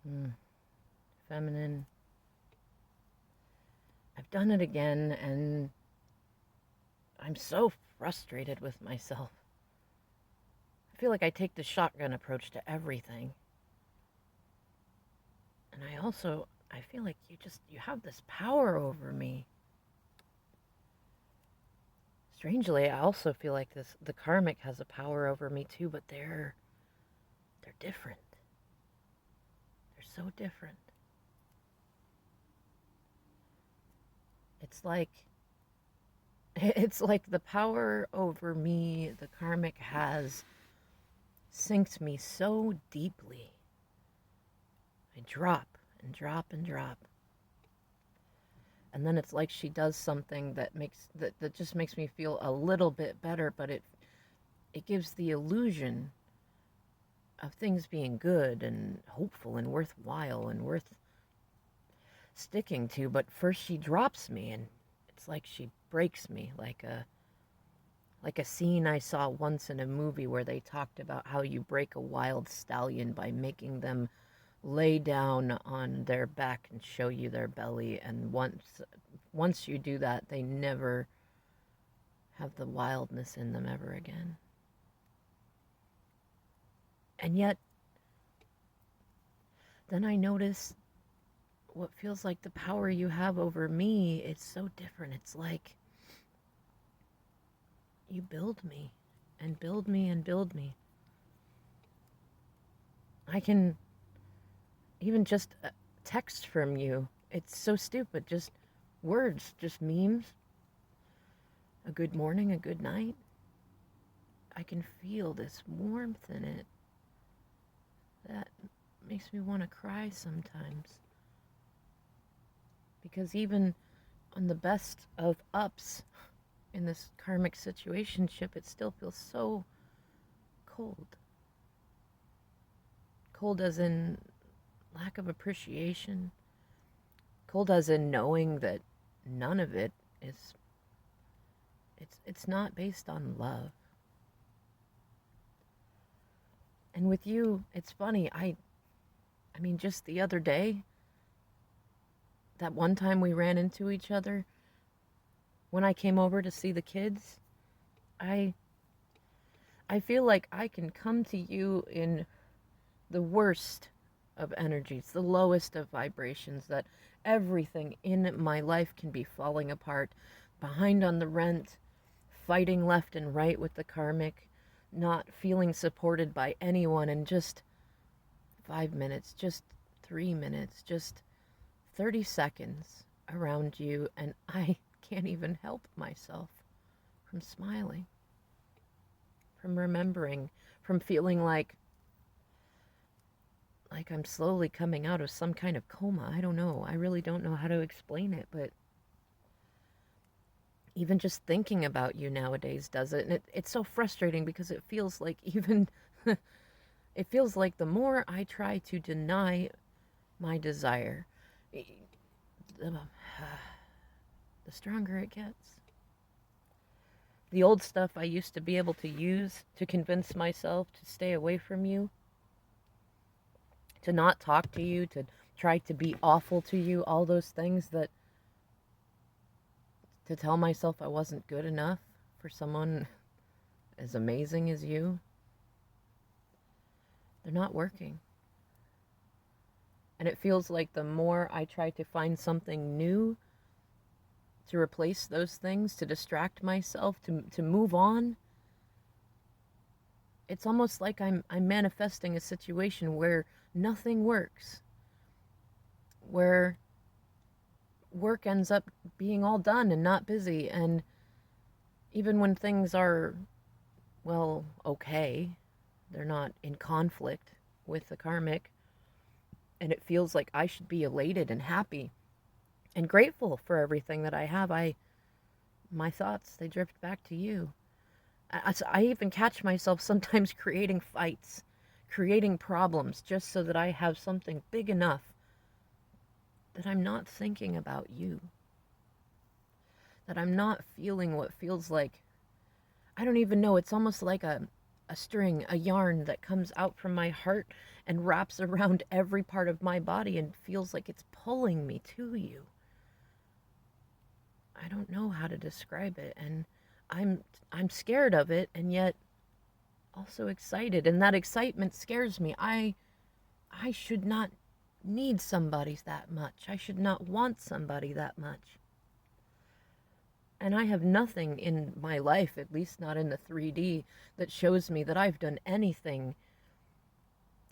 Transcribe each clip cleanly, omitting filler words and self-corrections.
Mm, feminine. I've done it again, and I'm so frustrated with myself. I feel like I take the shotgun approach to everything. And I feel like you have this power over me. Strangely, I also feel like the karmic has a power over me too, but they're different. They're so different. It's like it's like the power over me the karmic has sinks me so deeply. I drop and drop and drop. And then it's like she does something that just makes me feel a little bit better, but it gives the illusion of things being good and hopeful and worthwhile and worth sticking to. But first she drops me, and it's like she breaks me, like a scene I saw once in a movie where they talked about how you break a wild stallion by making them lay down on their back and show you their belly, and once you do that, they never have the wildness in them ever again. And yet then I notice what feels like the power you have over me. It's so different. It's like you build me and build me and build me. I can even just text from you. It's so stupid. Just words, just memes. A good morning, a good night. I can feel this warmth in it that makes me want to cry sometimes. Because even on the best of ups in this karmic situationship, it still feels so cold. Cold as in lack of appreciation. Cold as in knowing that none of it is it's not based on love. And with you, it's funny. I mean just the other day, that one time we ran into each other when I came over to see the kids, I I feel like I can come to you in the worst of energies, the lowest of vibrations, that everything in my life can be falling apart, behind on the rent, fighting left and right with the karmic, not feeling supported by anyone, and just 5 minutes, just 3 minutes, just 30 seconds around you, and I can't even help myself from smiling, from remembering, from feeling like I'm slowly coming out of some kind of coma. I don't know. I really don't know how to explain it, but even just thinking about you nowadays does it. And it's so frustrating because it feels like even, it feels like the more I try to deny my desire, the, the stronger it gets. The old stuff I used to be able to use to convince myself to stay away from you, to not talk to you, to try to be awful to you, all those things that to tell myself I wasn't good enough for someone as amazing as you, they're not working. And it feels like the more I try to find something new to replace those things, to distract myself, to move on, it's almost like I'm manifesting a situation where nothing works, where work ends up being all done and not busy. And even when things are, well, okay, they're not in conflict with the karmic, and it feels like I should be elated and happy and grateful for everything that I have. My thoughts, they drift back to you. I even catch myself sometimes creating fights, creating problems just so that I have something big enough that I'm not thinking about you, that I'm not feeling what feels like, I don't even know, it's almost like a string, a yarn that comes out from my heart and wraps around every part of my body and feels like it's pulling me to you. I don't know how to describe it, and I'm scared of it, and yet also excited, and that excitement scares me. I should not need somebody that much. I should not want somebody that much. And I have nothing in my life, at least not in the 3D, that shows me that I've done anything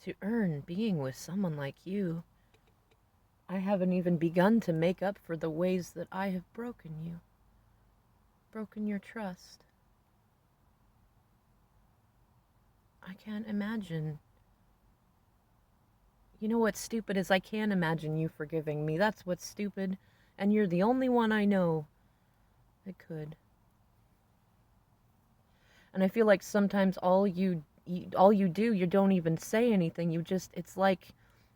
to earn being with someone like you. I haven't even begun to make up for the ways that I have broken you, broken your trust. I can't imagine. You know what's stupid is I can't imagine you forgiving me. That's what's stupid. And you're the only one I know that could. And I feel like sometimes all you do, you don't even say anything. You just, it's like,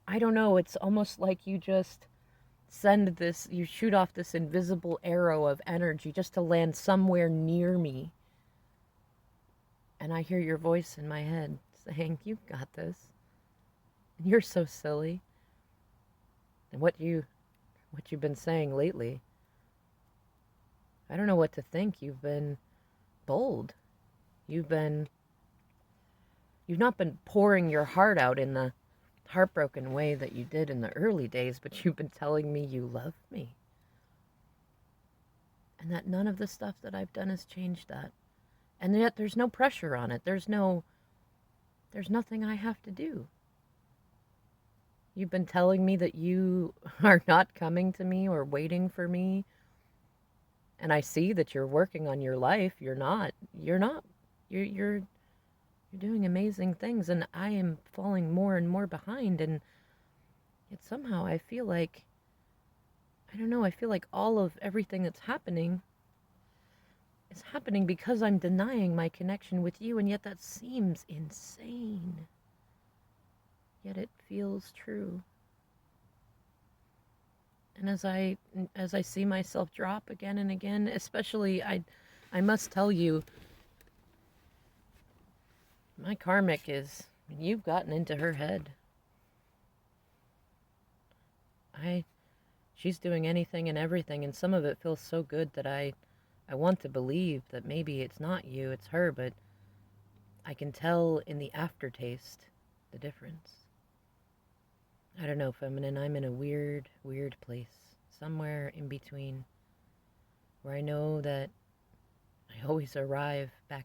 I don't know, it's almost like you just you shoot off this invisible arrow of energy just to land somewhere near me. And I hear your voice in my head saying, "You've got this. And you're so silly." And what you've been saying lately, I don't know what to think. You've been bold. You've not been pouring your heart out in the heartbroken way that you did in the early days, but you've been telling me you love me. And that none of the stuff that I've done has changed that. And yet there's no pressure on it. There's nothing I have to do. You've been telling me that you are not coming to me or waiting for me. And I see that you're working on your life. You're not. You're doing amazing things, and I am falling more and more behind, and yet somehow I feel like, I don't know, I feel like all of everything that's happening is happening because I'm denying my connection with you, and yet that seems insane. Yet it feels true. And as I see myself drop again and again, especially I must tell you, my karmic is, you've gotten into her head. She's doing anything and everything, and some of it feels so good that I want to believe that maybe it's not you, it's her, but I can tell in the aftertaste the difference. I don't know, feminine, I'm in a weird, weird place, somewhere in between, where I know that I always arrive back